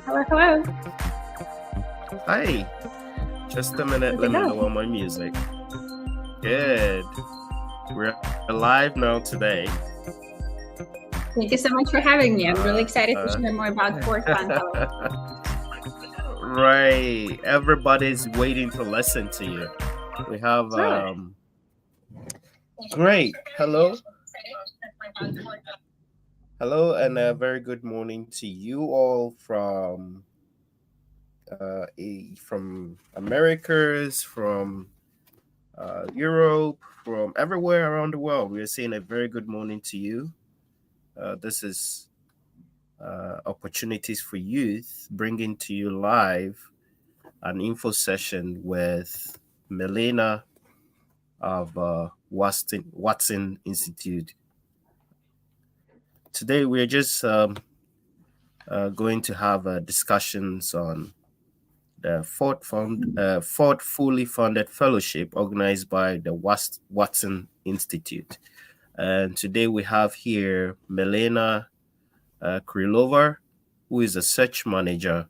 Hello, hello. Hi. Just a minute. How's Let it me going? lower my music. Good. We're live now today. Thank you so much for having me. I'm really excited to Uh, share more about Fort Fun Fellowship. right. Everybody's waiting to listen to you. We have Sure. great. Hello. Hello, and a very good morning to you all from Americas, from Europe, from everywhere around the world. We are saying a very good morning to you. This is Opportunities for Youth, bringing to you live an info session with Melena of Watson Institute. Today, we're just going to have discussions on the fourth fully funded fellowship organized by the Watson Institute. And today we have here Melena Krylova, who is a search manager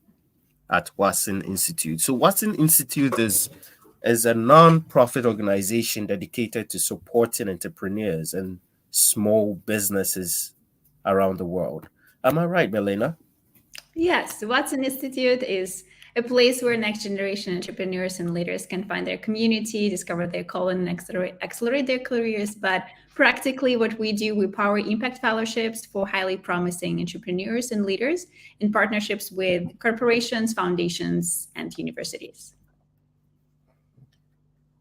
at Watson Institute. So Watson Institute is a non-profit organization dedicated to supporting entrepreneurs and small businesses around the world. Am I right, Melena? Yes, the Watson Institute is a place where next generation entrepreneurs and leaders can find their community, discover their calling, and accelerate their careers. But practically, what we do, we power impact fellowships for highly promising entrepreneurs and leaders in partnerships with corporations, foundations, and universities.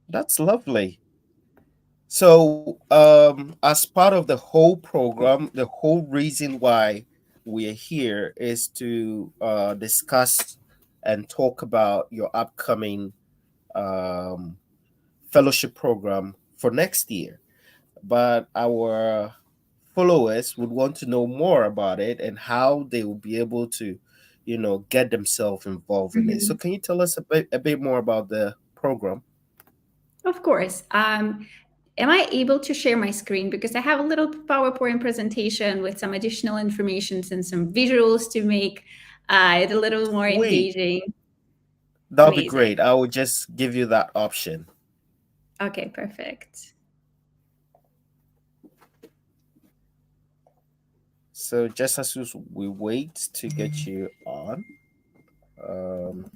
That's lovely. So, as part of the whole program, the whole reason why we're here is to discuss and talk about your upcoming um, fellowship program for next year. But our followers would want to know more about it and how they will be able to, get themselves involved in it. So, Mhm. can you tell us a bit more about the program? Of course. Am I able to share my screen? Because I have a little PowerPoint presentation with some additional information and some visuals to make it a little more Sweet. engaging. That'll be Amazing. great. I will just give you that option. Okay, perfect. So just as we wait to get you on, um,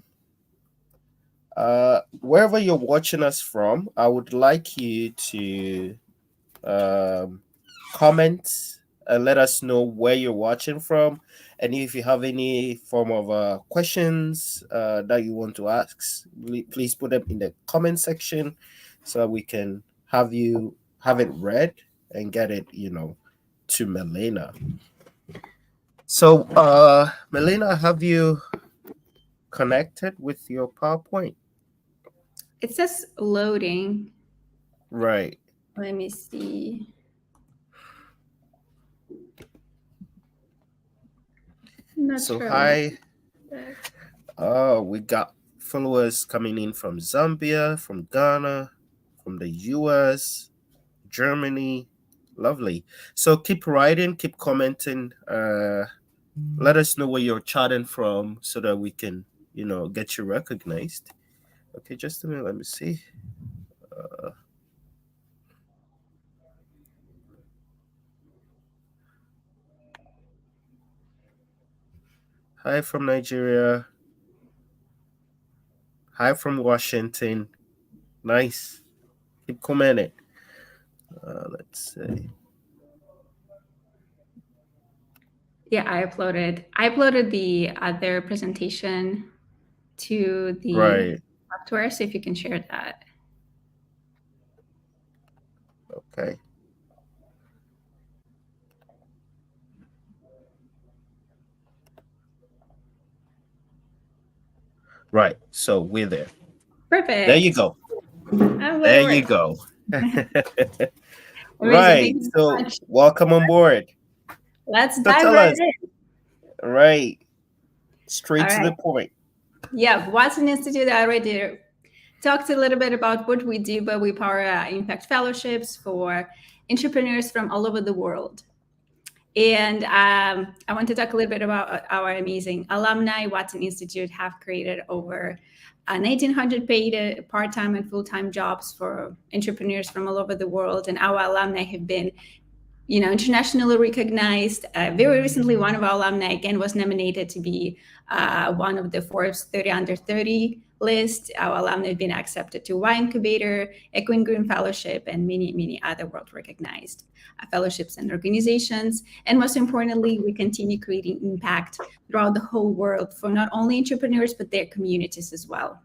wherever you're watching us from, I would like you to um, comment and let us know where you're watching from, and if you have any form of questions that you want to ask, please put them in the comment section so that we can have it read and get it, to Melena. So, Melina, have you connected with your PowerPoint? It says loading. Right. Let me see. Not So, sure why. hi. We got followers coming in from Zambia, from Ghana, from the US, Germany. Lovely. So, keep writing, keep commenting. Let us know where you're chatting from so that we can, get you recognized. Okay, just a minute. Let me see. Uh, Hi from Nigeria. Hi from Washington. Nice. Keep commenting. Let's see. Yeah, I uploaded the other presentation to the Right. software, so if you can share that. Okay. Right. So we're there. There you Perfect. go. Oh, well, There it you worked. go. Amazing. Right. Thank you so So much. welcome on board. Let's So dive tell right us. in. Right. All Straight to right. the point. Yeah, Watson Institute, I already talked a little bit about what we do, but we power impact fellowships for entrepreneurs from all over the world. And I want to talk a little bit about our amazing alumni. Watson Institute have created over 1,900 paid part-time and full-time jobs for entrepreneurs from all over the world. And our alumni have been internationally recognized. Very recently, one of our alumni, again, was nominated to be one of the Forbes 30 under 30 list. Our alumni have been accepted to Y Incubator, Equine Green Fellowship, and many, many other world-recognized fellowships and organizations. And most importantly, we continue creating impact throughout the whole world for not only entrepreneurs, but their communities as well.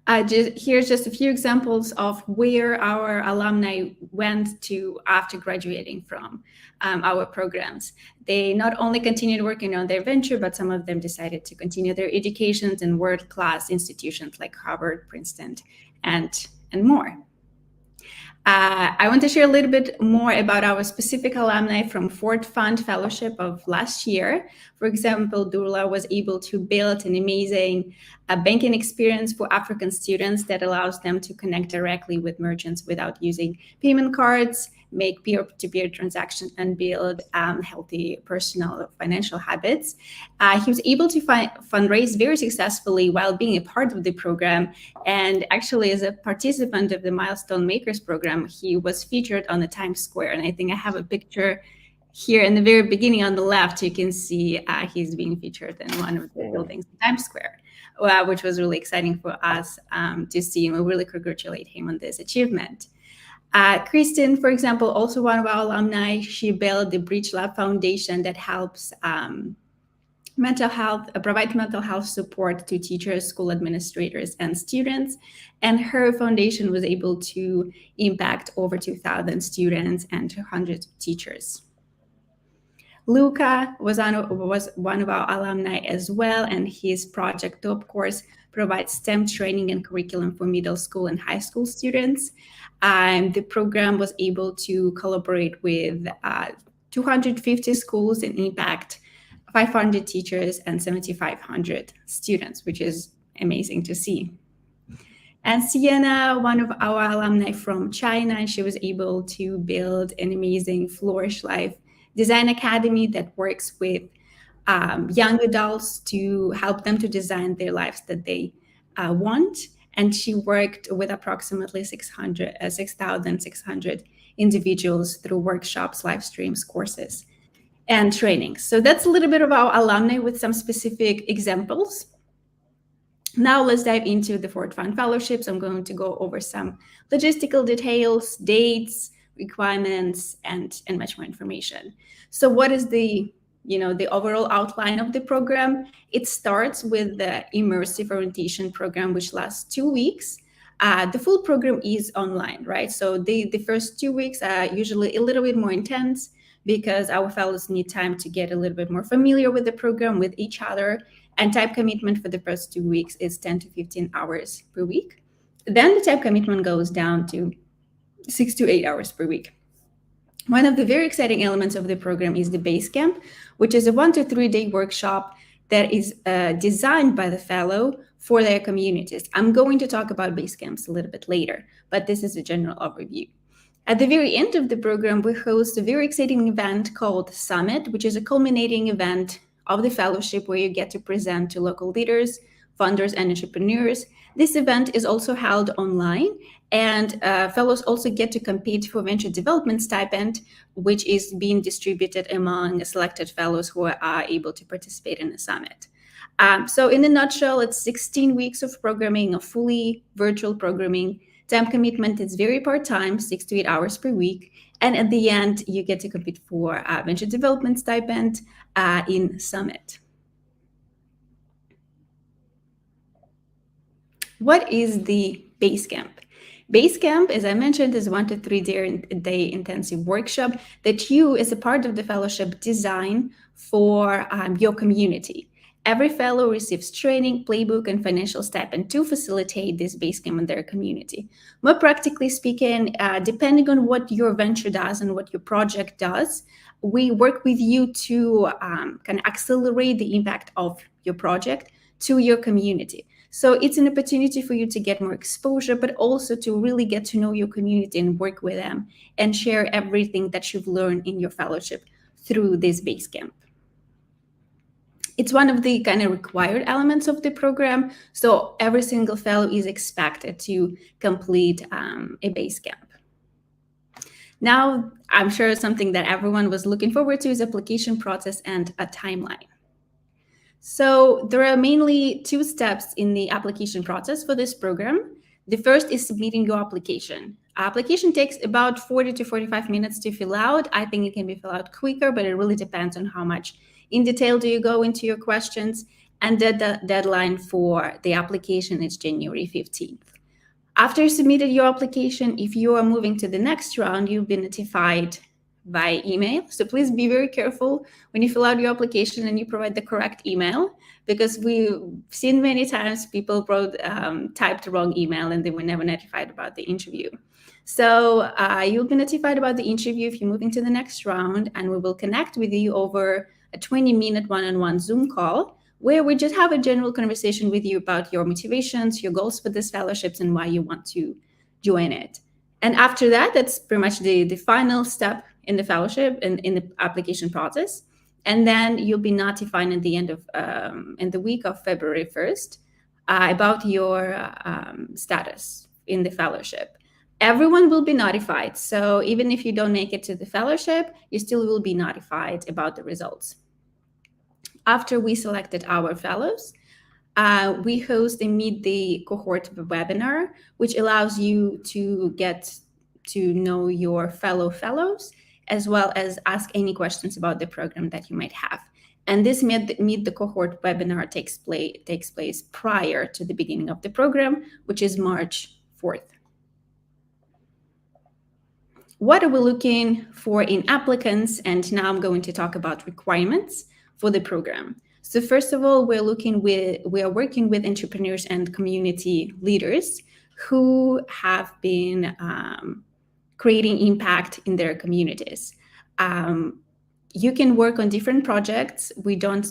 Here's just a few examples of where our alumni went to after graduating from our programs. They not only continued working on their venture, but some of them decided to continue their educations in world-class institutions like Harvard, Princeton, and more. I want to share a little bit more about our specific alumni from Ford Fund Fellowship of last year. For example, Durla was able to build an amazing banking experience for African students that allows them to connect directly with merchants without using payment cards, make peer-to-peer transactions, and build healthy personal financial habits. He was able to fundraise very successfully while being a part of the program. And actually, as a participant of the Milestone Makers program, he was featured on the Times Square. And I think I have a picture here in the very beginning on the left. You can see he's being featured in one of the buildings in Times Square, which was really exciting for us to see. And we really congratulate him on this achievement. Kristen, for example, also one of our alumni, she built the Bridge Lab Foundation that helps provide mental health support to teachers, school administrators, and students. And her foundation was able to impact over 2,000 students and 200 teachers. Luca was one of our alumni as well, and his project, Top Course, provides STEM training and curriculum for middle school and high school students. The program was able to collaborate with 250 schools and impact 500 teachers and 7,500 students, which is amazing to see. And Sienna, one of our alumni from China, she was able to build an amazing Flourish Life Design Academy that works with young adults to help them to design their lives that they want. And she worked with approximately 6,600 individuals through workshops, live streams, courses, and trainings. So that's a little bit of our alumni with some specific examples. Now let's dive into the Ford Fund Fellowships. I'm going to go over some logistical details, dates, requirements, and much more information. So what is the overall outline of the program? It starts with the immersive orientation program, which lasts 2 weeks. The full program is online, right? So the first 2 weeks are usually a little bit more intense because our fellows need time to get a little bit more familiar with the program, with each other. And time commitment for the first 2 weeks is 10 to 15 hours per week. Then the time commitment goes down to 6 to 8 hours per week. One of the very exciting elements of the program is the Base Camp, which is a 1 to 3 day workshop that is designed by the fellow for their communities. I'm going to talk about Base Camps a little bit later, but this is a general overview. At the very end of the program, we host a very exciting event called Summit, which is a culminating event of the fellowship where you get to present to local leaders, funders, and entrepreneurs. This event is also held online, and fellows also get to compete for venture development stipend, which is being distributed among selected fellows who are able to participate in the summit. So in a nutshell, it's 16 weeks of programming, of fully virtual programming. Time commitment is very part-time, 6 to 8 hours per week. And at the end, you get to compete for venture development stipend in Summit. What is the Base Camp? Base Camp, as I mentioned, is 1 to 3 day intensive workshop that you, as a part of the fellowship, design for your community. Every fellow receives training, playbook, and financial stipend to facilitate this Base Camp in their community. More practically speaking, depending on what your venture does and what your project does, we work with you to kind of accelerate the impact of your project to your community. So it's an opportunity for you to get more exposure, but also to really get to know your community and work with them and share everything that you've learned in your fellowship through this base camp. It's one of the kind of required elements of the program. So every single fellow is expected to complete a base camp. Now, I'm sure something that everyone was looking forward to is application process and a timeline. So there are mainly two steps in the application process for this program. The first is submitting your application. Application takes about 40 to 45 minutes to fill out. I think it can be filled out quicker, but it really depends on how much in detail do you go into your questions. And the deadline for the application is January 15th. After you submitted your application, if you are moving to the next round, you'll be notified by email. So please be very careful when you fill out your application and you provide the correct email, because we've seen many times people typed the wrong email and they were never notified about the interview. So you'll be notified about the interview if you're moving to the next round, and we will connect with you over a 20-minute one-on-one Zoom call where we just have a general conversation with you about your motivations, your goals for this fellowships, and why you want to join it. And after that, that's pretty much the final step in the fellowship and in the application process. And then you'll be notified at the end of in the week of February 1st about your status in the fellowship. Everyone will be notified. So even if you don't make it to the fellowship, you still will be notified about the results. After we selected our fellows, we host a Meet the Cohort webinar, which allows you to get to know your fellows, as well as ask any questions about the program that you might have. And this Meet the Cohort webinar takes place prior to the beginning of the program, which is March 4th. What are we looking for in applicants? And now I'm going to talk about requirements for the program. So first of all, we are working with entrepreneurs and community leaders who have been creating impact in their communities. You can work on different projects. We don't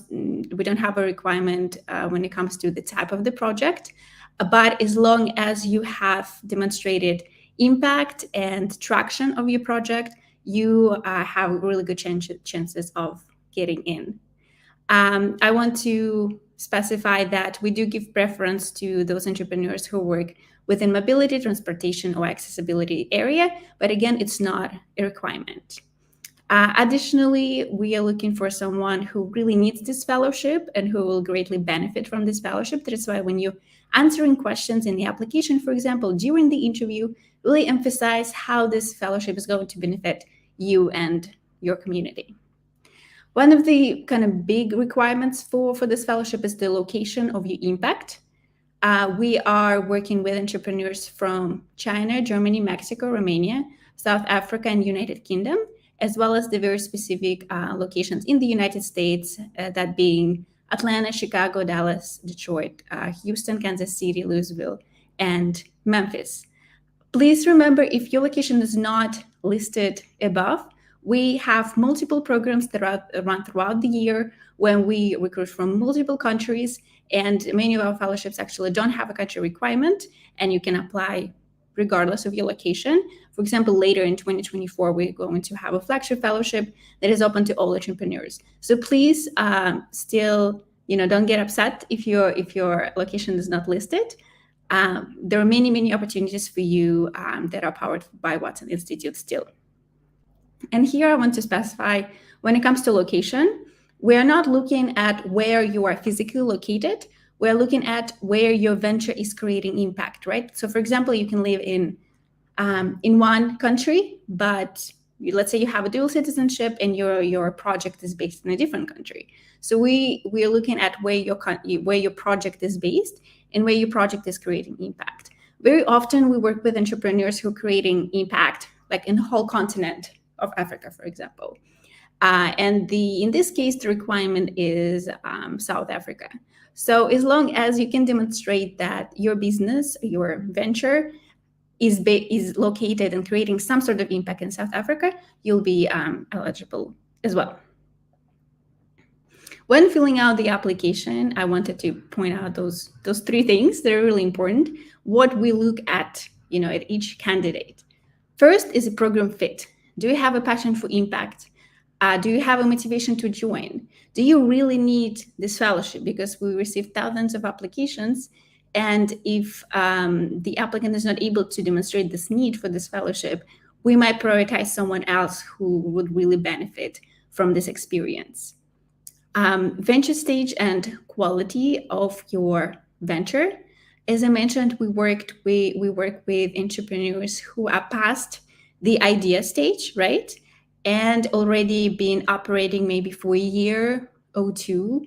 have a requirement when it comes to the type of the project, but as long as you have demonstrated impact and traction of your project, you have really good chances of getting in. I want to specify that we do give preference to those entrepreneurs who work within mobility, transportation, or accessibility area, but again, it's not a requirement. Additionally, we are looking for someone who really needs this fellowship and who will greatly benefit from this fellowship. That is why when you're answering questions in the application, for example, during the interview, really emphasize how this fellowship is going to benefit you and your community. One of the kind of big requirements for this fellowship is the location of your impact. We are working with entrepreneurs from China, Germany, Mexico, Romania, South Africa, and United Kingdom, as well as the very specific locations in the United States, that being Atlanta, Chicago, Dallas, Detroit, Houston, Kansas City, Louisville, and Memphis. Please remember, if your location is not listed above, we have multiple programs that run throughout the year when we recruit from multiple countries, and many of our fellowships actually don't have a country requirement, and you can apply regardless of your location. For example, later in 2024, we're going to have a flagship fellowship that is open to all entrepreneurs. So please still, don't get upset if your location is not listed. There are many opportunities for you that are powered by Watson Institute still. And here I want to specify, when it comes to location, we are not looking at where you are physically located. We're looking at where your venture is creating impact, right? So for example, you can live in one country, but let's say you have a dual citizenship and your project is based in a different country. So we are looking at where your project is based and where your project is creating impact. Very often we work with entrepreneurs who are creating impact like in the whole continent of Africa, for example. And in this case, the requirement is South Africa. So as long as you can demonstrate that your business, your venture is located and creating some sort of impact in South Africa, you'll be eligible as well. When filling out the application, I wanted to point out those three things that are really important. What we look at, at each candidate. First is a program fit. Do you have a passion for impact? Do you have a motivation to join? Do you really need this fellowship? Because we receive thousands of applications, and if the applicant is not able to demonstrate this need for this fellowship, we might prioritize someone else who would really benefit from this experience. Venture stage and quality of your venture. As I mentioned, we work with entrepreneurs who are past the idea stage, right? And already been operating maybe for a year or two.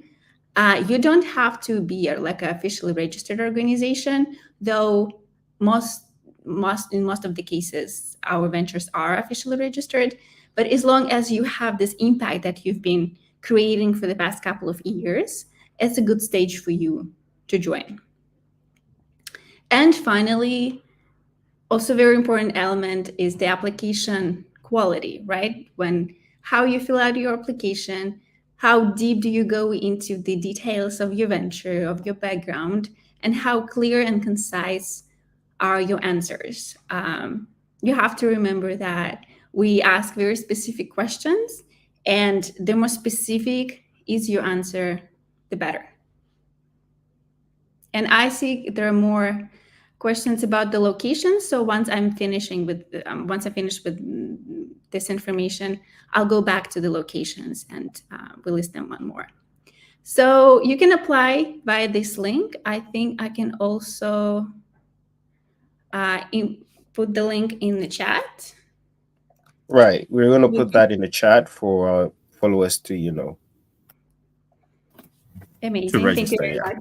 You don't have to be like an officially registered organization, though in most of the cases, our ventures are officially registered. But as long as you have this impact that you've been creating for the past couple of years, it's a good stage for you to join. And finally, also very important element is the application quality, right? How you fill out your application, how deep do you go into the details of your venture, of your background, and how clear and concise are your answers. You have to remember that we ask very specific questions, and the more specific is your answer, the better. And I see there are more questions about the location. So once I finish with this information, I'll go back to the locations and we'll list them one more. So you can apply via this link. I think I can also put the link in the chat. Right. We're going to put that in the chat for our followers to, Amazing. to register. Thank you very much.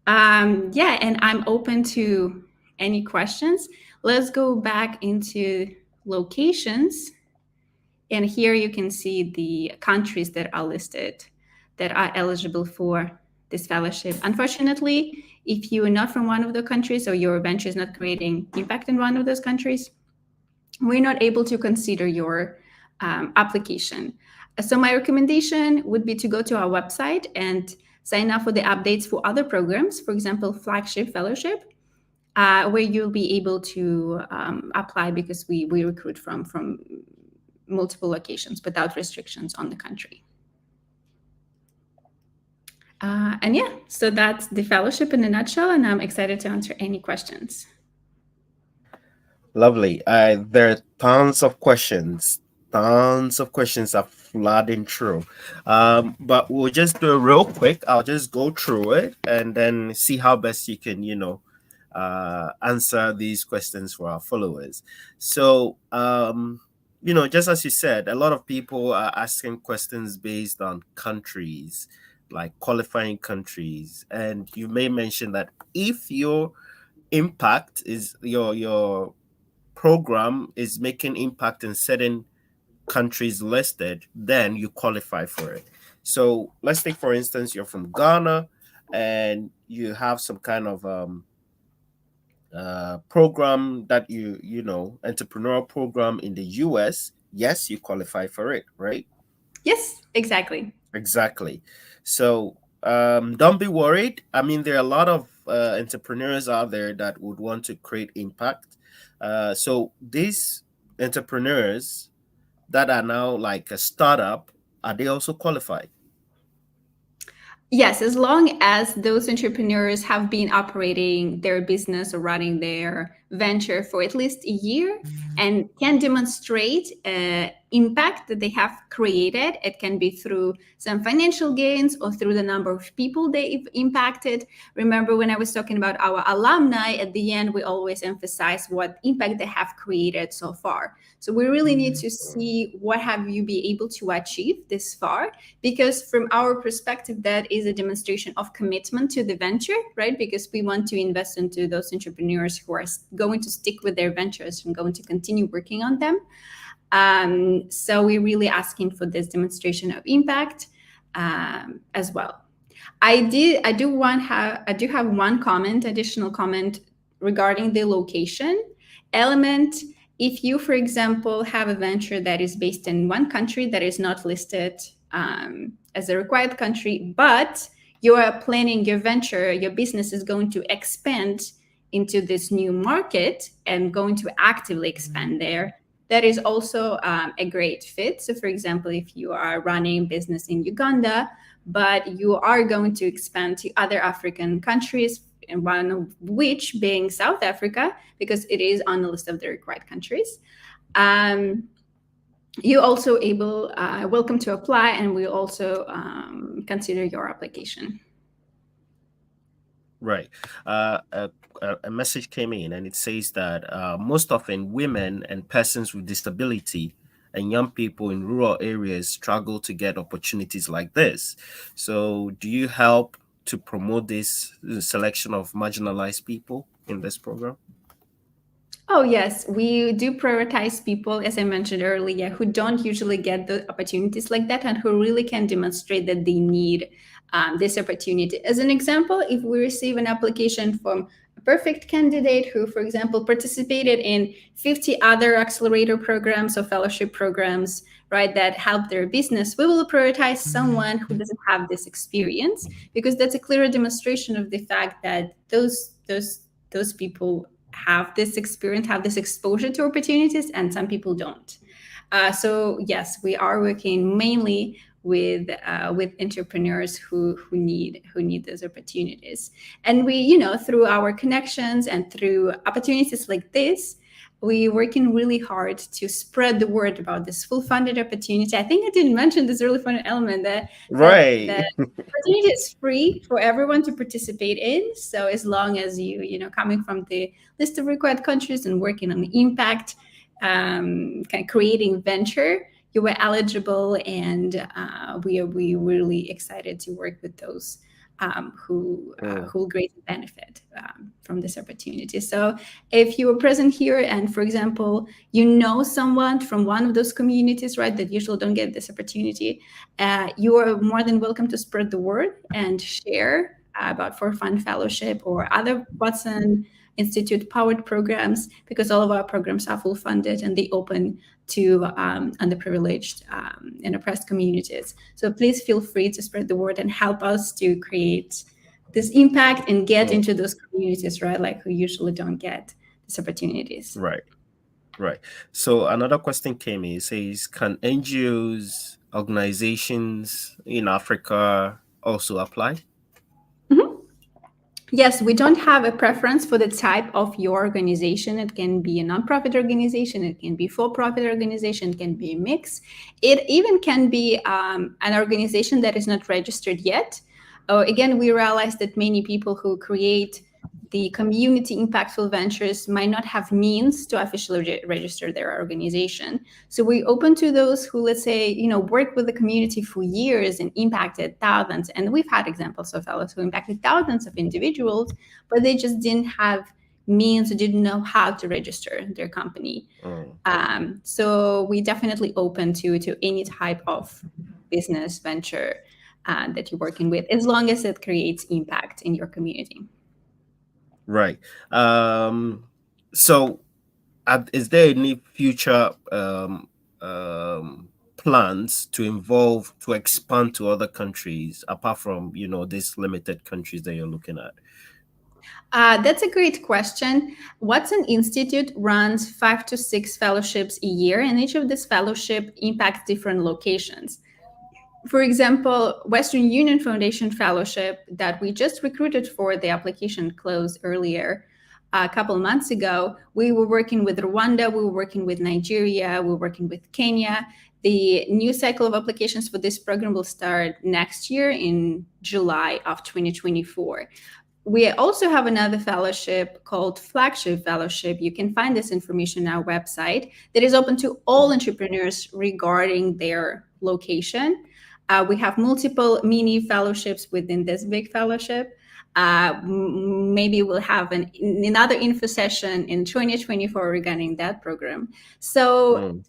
And I'm open to any questions. Let's go back into locations. And here you can see the countries that are listed that are eligible for this fellowship. Unfortunately, if you are not from one of the countries or your venture is not creating impact in one of those countries, we're not able to consider your application. So my recommendation would be to go to our website and sign up for the updates for other programs, for example, Flagship Fellowship, where you'll be able to apply because we recruit from multiple locations without restrictions on the country. So that's the fellowship in a nutshell, and I'm excited to answer any questions. Lovely. There are tons of questions are flooding through. But we'll just do it real quick. I'll just go through it and then see how best you can, answer these questions for our followers. So, just as you said, a lot of people are asking questions based on countries, like qualifying countries. And you may mention that if your impact is your program is making impact in certain countries listed, then you qualify for it. So let's take, for instance, you're from Ghana and you have some kind of program that entrepreneurial program in the US. Yes, you qualify for it, right? Yes, exactly. So don't be worried. I mean, there are a lot of entrepreneurs out there that would want to create impact. So these entrepreneurs that are now like a startup, are they also qualified? Yes, as long as those entrepreneurs have been operating their business or running their venture for at least a year and can demonstrate impact that they have created. It can be through some financial gains or through the number of people they've impacted. Remember when I was talking about our alumni, at the end, we always emphasize what impact they have created so far. So we really need to see what have you been able to achieve this far, because from our perspective, that is a demonstration of commitment to the venture, right? Because we want to invest into those entrepreneurs who are going to stick with their ventures and going to continue working on them. So we're really asking for this demonstration of impact as well. I do have one additional comment regarding the location element. If you, for example, have a venture that is based in one country that is not listed as a required country, but you are planning your venture, your business is going to expand into this new market and going to actively expand there, that is also a great fit. So, for example, if you are running business in Uganda, but you are going to expand to other African countries, and one of which being South Africa, because it is on the list of the required countries. You also able welcome to apply, and we also consider your application. Right. A message came in and it says that most often women and persons with disability and young people in rural areas struggle to get opportunities like this. So, do you help to promote this selection of marginalized people in this program? Oh, yes, we do prioritize people, as I mentioned earlier, who don't usually get the opportunities like that and who really can demonstrate that they need this opportunity. As an example, if we receive an application from a perfect candidate who, for example, participated in 50 other accelerator programs or fellowship programs, right, that help their business, we will prioritize someone who doesn't have this experience, because that's a clear demonstration of the fact that those people have this experience, have this exposure to opportunities, and some people don't. So yes, we are working mainly with entrepreneurs who need those opportunities, and we, through our connections and through opportunities like this, we working really hard to spread the word about this full funded opportunity. I think I didn't mention this really fun element that Right. opportunity is free for everyone to participate in. So as long as coming from the list of required countries and working on impact, kind of creating venture, you were eligible, and we really excited to work with those who will greatly benefit from this opportunity. So if you were present here and, for example, you know someone from one of those communities, right, that usually don't get this opportunity, you are more than welcome to spread the word and share about For Fun Fellowship or other Watson Institute powered programs, because all of our programs are full funded and they open to underprivileged and oppressed communities. So please feel free to spread the word and help us to create this impact and get into those communities, right, like who usually don't get these opportunities. Right. Right. So another question came in. It says, can NGOs, organizations in Africa also apply? Yes, we don't have a preference for the type of your organization. It can be a nonprofit organization, it can be for-profit organization, it can be a mix. It even can be an organization that is not registered yet. Again, we realize that many people who create the community impactful ventures might not have means to officially register their organization. So we open to those who, let's say, work with the community for years and impacted thousands. And we've had examples of fellows who impacted thousands of individuals, but they just didn't have means or didn't know how to register their company. So we definitely open to any type of business venture that you're working with, as long as it creates impact in your community. Right. So, is there any future plans to expand to other countries apart from these limited countries that you're looking at? That's a great question. Watson Institute runs 5 to 6 fellowships a year, and each of these fellowships impacts different locations. For example, Western Union Foundation Fellowship that we just recruited for, the application closed earlier a couple of months ago. We were working with Rwanda, we were working with Nigeria, we were working with Kenya. The new cycle of applications for this program will start next year in July of 2024. We also have another fellowship called Flagship Fellowship. You can find this information on our website, that is open to all entrepreneurs regarding their location. We have multiple mini fellowships within this big fellowship. Maybe we'll have another info session in 2024 regarding that program. So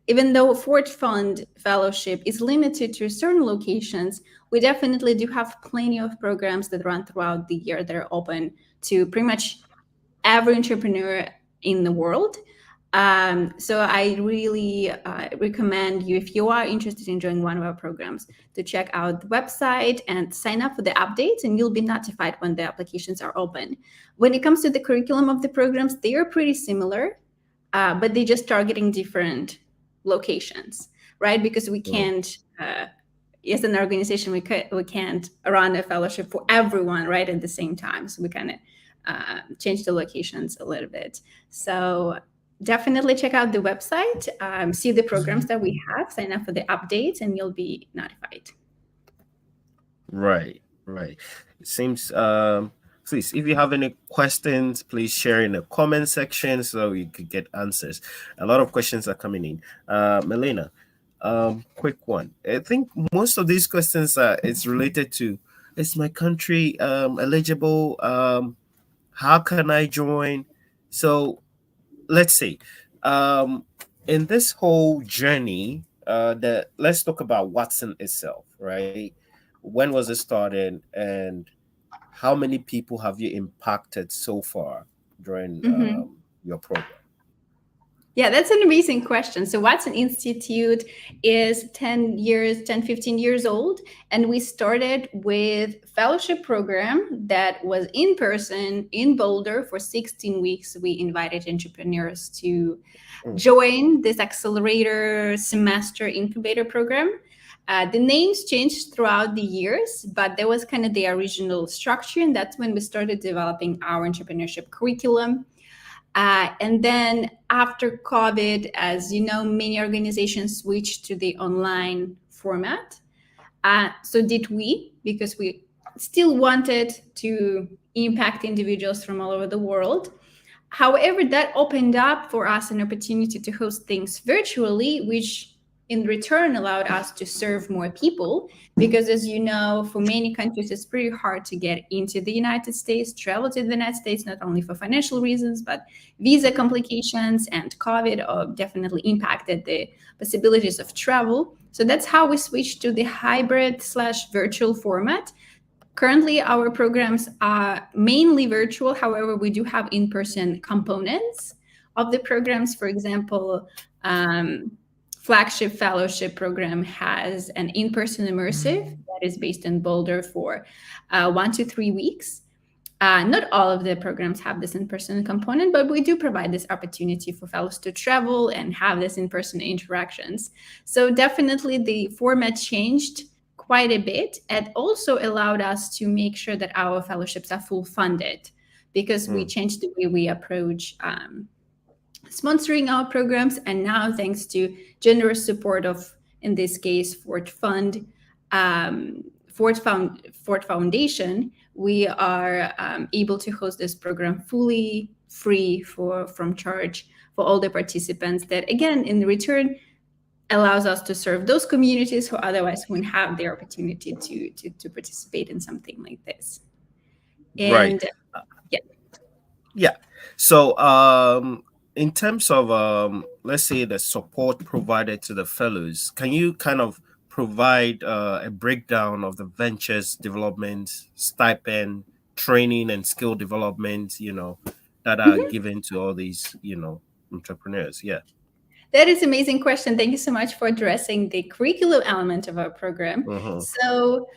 even though Ford Fund Fellowship is limited to certain locations, we definitely do have plenty of programs that run throughout the year that are open to pretty much every entrepreneur in the world. So I really recommend you, if you are interested in joining one of our programs, to check out the website and sign up for the updates, and you'll be notified when the applications are open. When it comes to the curriculum of the programs, they are pretty similar, but they just targeting different locations, right? Because we can't, as an organization, we can't run a fellowship for everyone right at the same time. So we kind of change the locations a little bit. So definitely check out the website, see the programs that we have, sign up for the updates, and you'll be notified. Right, right. It seems, please, if you have any questions, please share in the comment section so you could get answers. A lot of questions are coming in. Melina, quick one. I think most of these questions are it's related to, is my country eligible? How can I join? So let's see. Um, in this whole journey, let's talk about Watson itself, right? When was it started, and how many people have you impacted so far during Mm-hmm. your program? Yeah, that's an amazing question. So Watson Institute is 15 years old. And we started with fellowship program that was in person in Boulder for 16 weeks. We invited entrepreneurs to Mm, join this accelerator semester incubator program. The names changed throughout the years, but there was kind of the original structure. And that's when we started developing our entrepreneurship curriculum. And then after COVID, as you know, many organizations switched to the online format. So did we, because we still wanted to impact individuals from all over the world. However, that opened up for us an opportunity to host things virtually, which in return allowed us to serve more people. Because as you know, for many countries, it's pretty hard to get into the United States, travel to the United States, not only for financial reasons, but visa complications and COVID definitely impacted the possibilities of travel. So that's how we switched to the hybrid/virtual format. Currently, our programs are mainly virtual. However, we do have in-person components of the programs. For example, flagship fellowship program has an in-person immersive that is based in Boulder for 1 to 3 weeks. Not all of the programs have this in-person component, but we do provide this opportunity for fellows to travel and have this in-person interactions. So definitely the format changed quite a bit, and also allowed us to make sure that our fellowships are full funded, because we mm, changed the way we approach sponsoring our programs. And now, thanks to generous support of, in this case, Ford Foundation, we are able to host this program fully free from charge for all the participants. That again, in return, allows us to serve those communities who otherwise wouldn't have the opportunity to participate in something like this. right. And yeah. Yeah. So, in terms of let's say the support provided to the fellows, can you kind of provide a breakdown of the ventures development, stipend, training, and skill development, that are Mhm. given to all these, entrepreneurs? Yeah. That is an amazing question. Thank you so much for addressing the curriculum element of our program. Mm-hmm. So,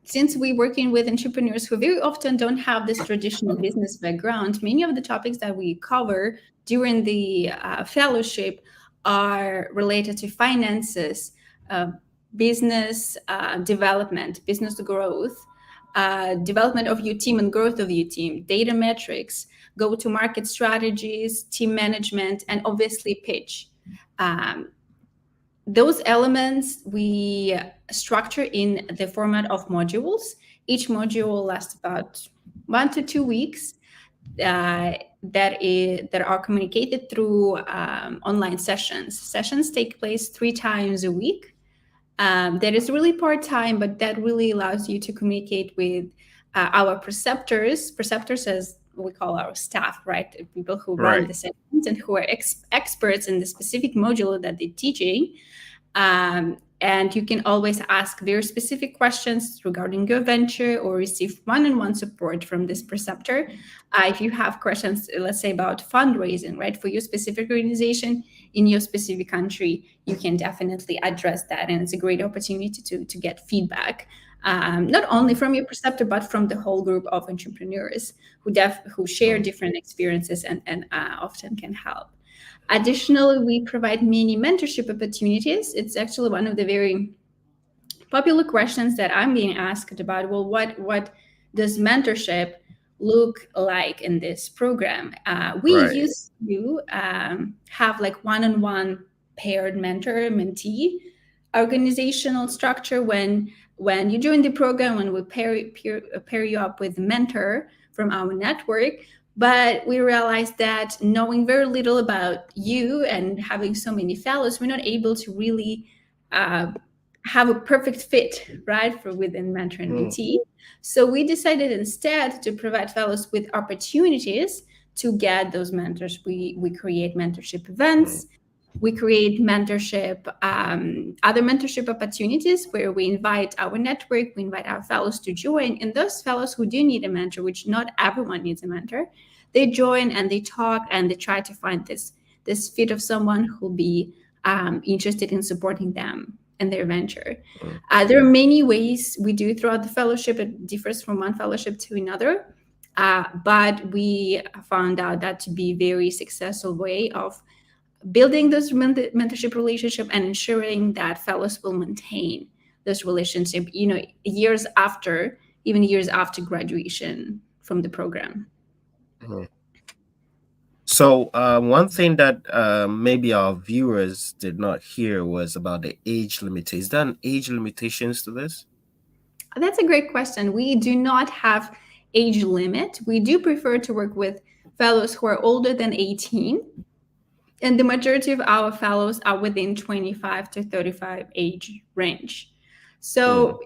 since we're working with entrepreneurs who very often don't have this traditional business background, many of the topics that we cover during the fellowship are related to finances, uh, business development, business growth, development of your team and growth of your team, data metrics, go to market strategies, team management, and obviously pitch. Um, those elements we structure in the format of modules. Each module lasts about 1 to 2 weeks. That are communicated through online sessions. Sessions take place 3 times a week. That is really part-time, but that really allows you to communicate with our preceptors. Preceptors, as we call our staff, right? People who run Right. the sessions and who are experts in the specific module that they're teaching. And you can always ask very specific questions regarding your venture or receive one-on-one support from this preceptor. If you have questions, let's say about fundraising, right, for your specific organization in your specific country, you can definitely address that. And it's a great opportunity to get feedback, not only from your preceptor, but from the whole group of entrepreneurs who share different experiences and often can help. Additionally, we provide many mentorship opportunities. It's actually one of the very popular questions that I'm being asked about. Well, what does mentorship look like in this program? We Right. used to have like one-on-one paired mentor-mentee organizational structure when you join the program, when we pair you up with a mentor from our network. But we realized that knowing very little about you and having so many fellows, we're not able to really have a perfect fit, right, for within mentor and mentee. So we decided instead to provide fellows with opportunities to get those mentors. We create mentorship events. We create mentorship, other mentorship opportunities where we invite our network, we invite our fellows to join. And those fellows who do need a mentor, which not everyone needs a mentor, they join and they talk and they try to find this fit of someone who'll be interested in supporting them and their venture. There are many ways we do throughout the fellowship. It differs from one fellowship to another. But we found out that to be a very successful way of building this mentorship relationship and ensuring that fellows will maintain this relationship, years after, even years after graduation from the program. So one thing that maybe our viewers did not hear was about the age limit. Is there an age limitations to this? That's a great question. We do not have age limit. We do prefer to work with fellows who are older than 18. And the majority of our fellows are within 25 to 35 age range. So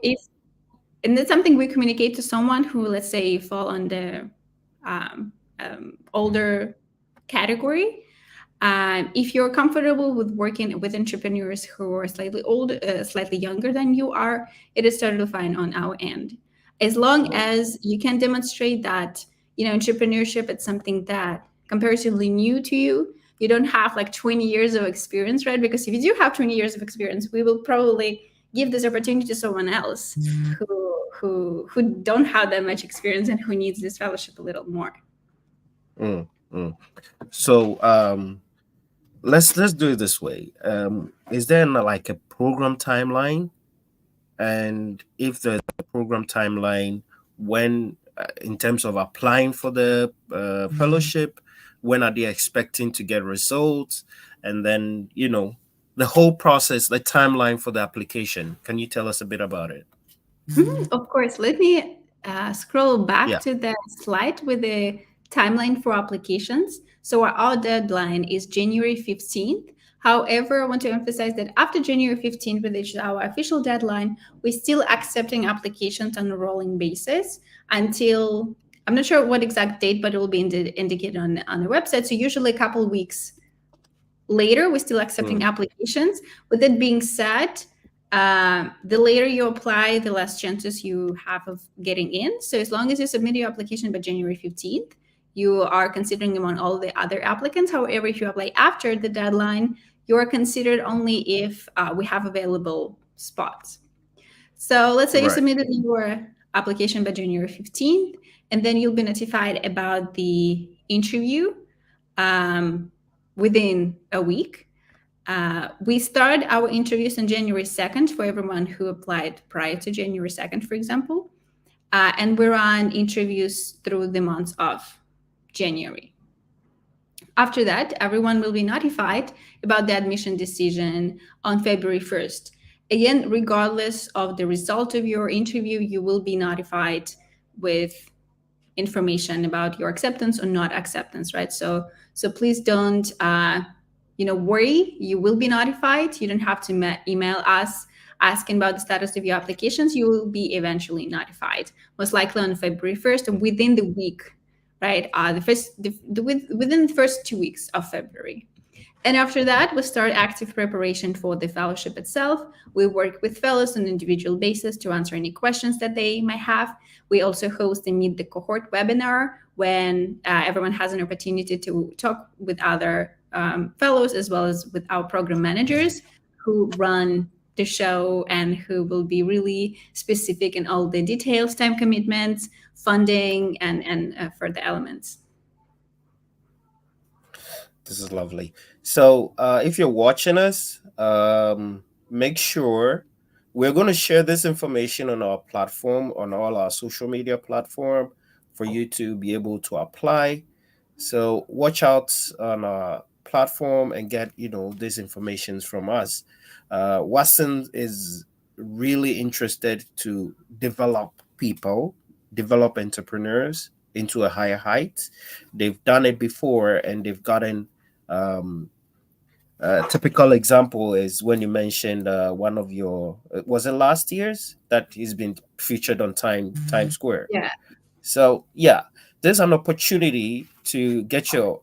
and that's something we communicate to someone who, let's say, fall on the older category. If you're comfortable with working with entrepreneurs who are slightly older, slightly younger than you are, it is totally fine on our end. As long as you can demonstrate that, entrepreneurship is something that comparatively new to you. You don't have like 20 years of experience, right? Because if you do have 20 years of experience, we will probably give this opportunity to someone else who don't have that much experience and who needs this fellowship a little more. So let's do it this way. Is there like a program timeline? And if there's a program timeline, when in terms of applying for the fellowship, when are they expecting to get results? And then, the whole process, the timeline for the application. Can you tell us a bit about it? Of course. Let me scroll back to the slide with the timeline for applications. So our deadline is January 15th. However, I want to emphasize that after January 15th, which is our official deadline, we're still accepting applications on a rolling basis until, I'm not sure what exact date, but it will be indicated on the website. So usually a couple of weeks later, we're still accepting applications. With that being said, the later you apply, the less chances you have of getting in. So as long as you submit your application by January 15th, you are considering among all the other applicants. However, if you apply after the deadline, you are considered only if we have available spots. So let's say you submitted your application by January 15th, and then you'll be notified about the interview within a week. We start our interviews on January 2nd for everyone who applied prior to January 2nd, for example. And we run interviews through the months of January. After that, everyone will be notified about the admission decision on February 1st. Again, regardless of the result of your interview, you will be notified with information about your acceptance or not acceptance, right? So please don't worry. You will be notified. You don't have to email us asking about the status of your applications. You will be eventually notified, most likely on February 1st, or within the week, right? Within the first 2 weeks of February. And after that, we start active preparation for the fellowship itself. We work with fellows on an individual basis to answer any questions that they might have. We also host a Meet the Cohort webinar when everyone has an opportunity to talk with other fellows as well as with our program managers who run the show and who will be really specific in all the details, time commitments, funding, and further elements. This is lovely. So, if you're watching us, make sure we're going to share this information on our platform, on all our social media platform, for you to be able to apply. So, watch out on our platform and get this information from us. Watson is really interested to develop people, develop entrepreneurs into a higher height. They've done it before and they've gotten um, a typical example is when you mentioned one of your was it last year's that he's been featured on Times Square. Yeah. So yeah, there's an opportunity to get your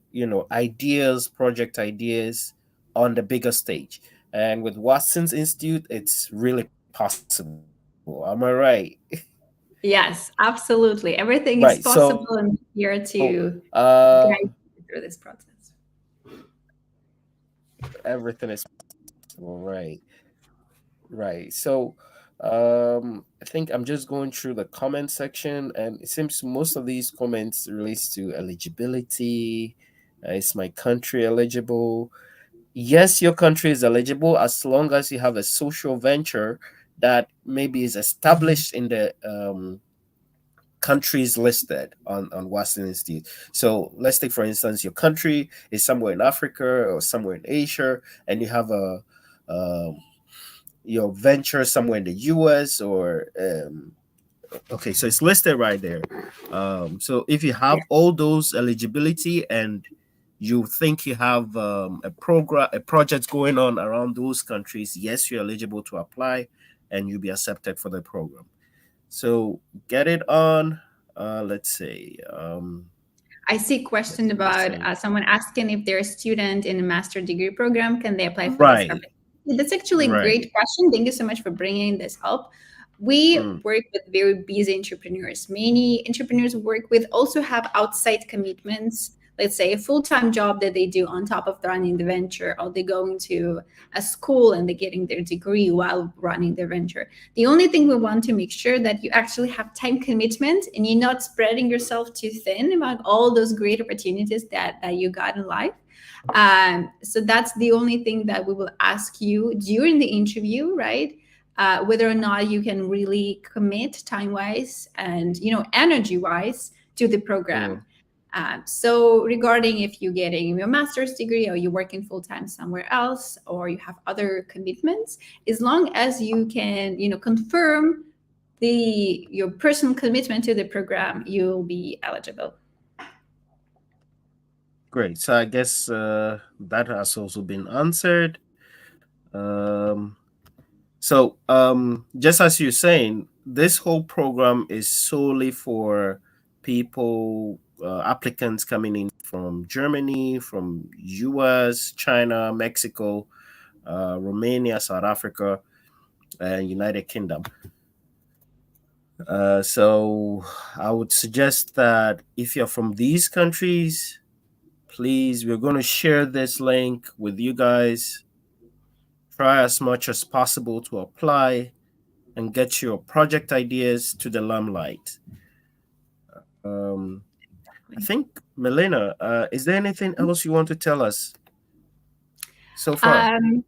ideas, project ideas on the bigger stage. And with Watson's Institute, it's really possible. Am I right? Yes, absolutely. Everything Right. is So possible and here to guide you through this process. everything is possible. Right. Right. So I think I'm just going through the comment section and it seems most of these comments relates to eligibility. Is my country eligible? Yes, your country is eligible as long as you have a social venture that maybe is established in the countries listed on Western Institute. So let's take, for instance, your country is somewhere in Africa or somewhere in Asia, and you have um, your venture somewhere in the US or okay, so it's listed right there. So if you have Yeah. all those eligibility and you think you have a project going on around those countries, yes, you're eligible to apply and you'll be accepted for the program. So get it on. Let's say I see a question about listen. someone asking if they're a student in a master degree program, can they apply for this? Right, That's actually a right. great question. Thank you so much for bringing this up. We Mm, work with very busy entrepreneurs. Many entrepreneurs we work with also have outside commitments. Let's say a full-time job that they do on top of running the venture, or they're going to a school and they're getting their degree while running their venture. The only thing we want to make sure that you actually have time commitment and you're not spreading yourself too thin about all those great opportunities that you got in life. So that's the only thing that we will ask you during the interview, right? Whether or not you can really commit time wise and energy wise to the program. mm. So regarding if you're getting your master's degree or you're working full time somewhere else or you have other commitments, as long as you can confirm your personal commitment to the program, you'll be eligible. Great. So I guess that has also been answered. Um, just as you're saying, this whole program is solely for people, applicants coming in from Germany, from US, China, Mexico, Romania, South Africa, and United Kingdom. So I would suggest that if you're from these countries, please, we're going to share this link with you guys. Try as much as possible to apply and get your project ideas to the limelight. Um, I think, Melina, is there anything else you want to tell us so far? Um,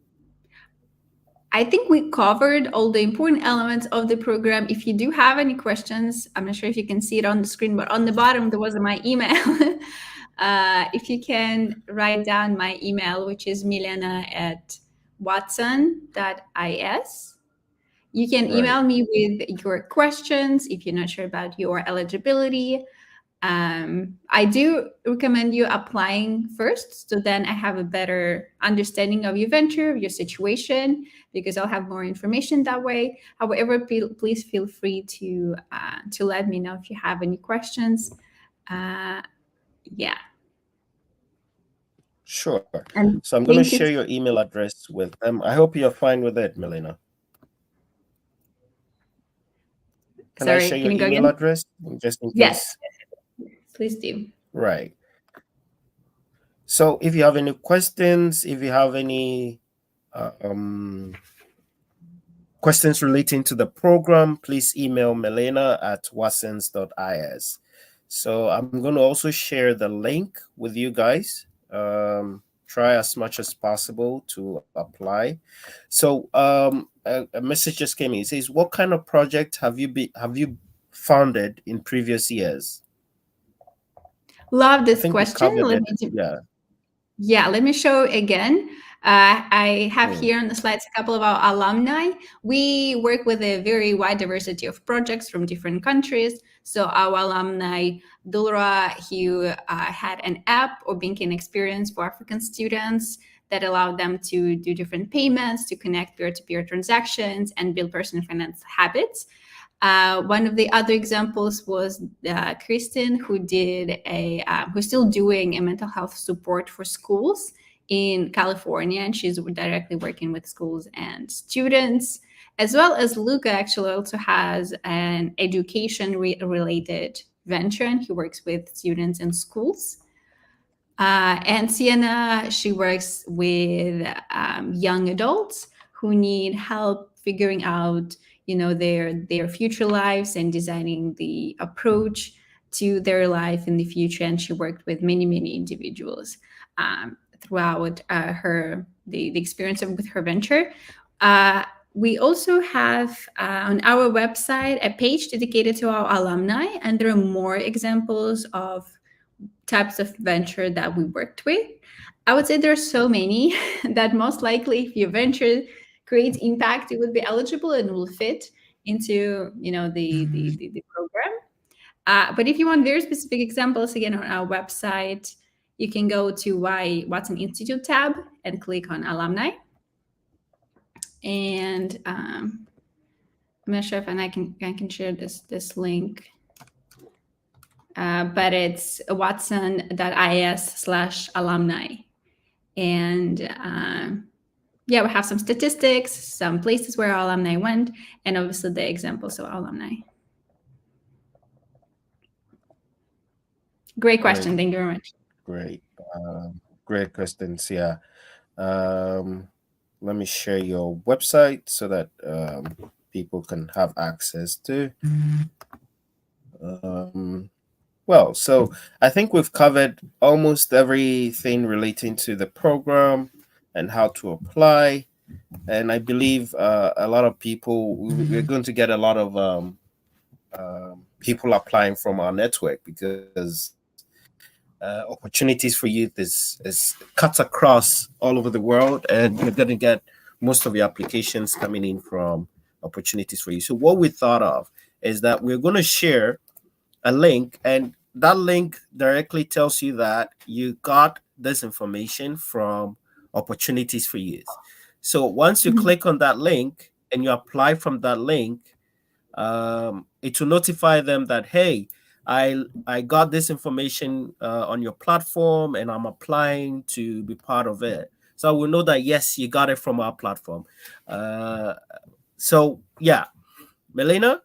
I think we covered all the important elements of the program. If you do have any questions, I'm not sure if you can see it on the screen, but on the bottom there was my email. If you can write down my email, which is milena@watson.is. You can Right. email me with your questions if you're not sure about your eligibility. I do recommend you applying first, so then I have a better understanding of your venture, your situation, because I'll have more information that way. However, please feel free to let me know if you have any questions. Uh, yeah. Sure. And So I'm going to thank you. share your email address with them. I hope you're fine with it, Melina. Can I Sorry, share can your you go email again? address just in Yes, case? please do. Right. So if you have any questions, if you have any um, questions relating to the program, please email Melena at watsons.is. So I'm going to also share the link with you guys. Try as much as possible to apply. So a message just came in. It says, "What kind of project have you founded in previous years?" Love I this think we question. covered it. Yeah. Yeah, let me show again. I have Hmm. here on the slides a couple of our alumni. We work with a very wide diversity of projects from different countries. So our alumni, Dulra, he had an app or banking experience for African students that allowed them to do different payments, to connect peer-to-peer transactions, and build personal finance habits. One of the other examples was Kristen, who's still doing a mental health support for schools in California, and she's directly working with schools and students, as well as Luca. Actually, also has an education related venture, and he works with students in schools. And Sienna, she works with young adults who need help figuring out, their future lives and designing the approach to their life in the future. And she worked with many, many individuals throughout the experience with her venture. We also have on our website a page dedicated to our alumni, and there are more examples of types of venture that we worked with. I would say there are so many that most likely, if your venture creates impact, it would be eligible and will fit into the program. But if you want very specific examples, again on our website, you can go to Watson Institute tab and click on alumni. And I'm not sure if I can share this link. But it's watson.is/alumni. And yeah, we have some statistics, some places where our alumni went, and obviously the examples of our alumni. Great question. Great. Thank you very much. Great. Great questions. Yeah. Um, Let me share your website so that people can have access to. Um, well, so I think we've covered almost everything relating to the program and how to apply. And I believe a lot of people, we're going to get a lot of people applying from our network because opportunities for youth is cuts across all over the world, and you're going to get most of your applications coming in from opportunities for you. So what we thought of is that we're going to share a link, and that link directly tells you that you got this information from opportunities for youth. So once you Mhm. click on that link and you apply from that link, it will notify them that, hey, I got this information on your platform and I'm applying to be part of it. So we'll know that yes, you got it from our platform. So yeah, Melina,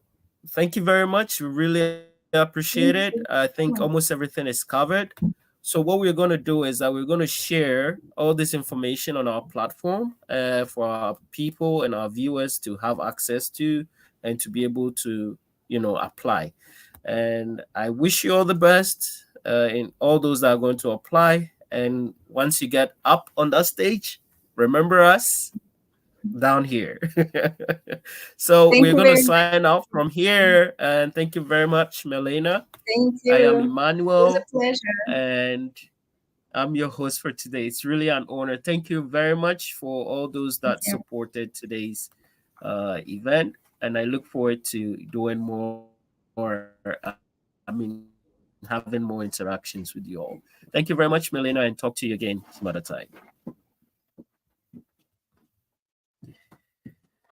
thank you very much. We really appreciate it. Thank I think almost you. everything is covered. So what we're going to do is that we're going to share all this information on our platform for our people and our viewers to have access to and to be able to, apply. And I wish you all the best in all those that are going to apply. And once you get up on that stage, remember us down here. So Thank we're you going to very much. sign off from here. And thank you very much, Melena. Thank I am you. It was a Emmanuel, pleasure. and I'm your host for today. It's really an honor. Thank you very much for all those Thank that you. supported today's event. And I look forward to doing more, having more interactions with you all. Thank you very much, Melina, and talk to you again some other time.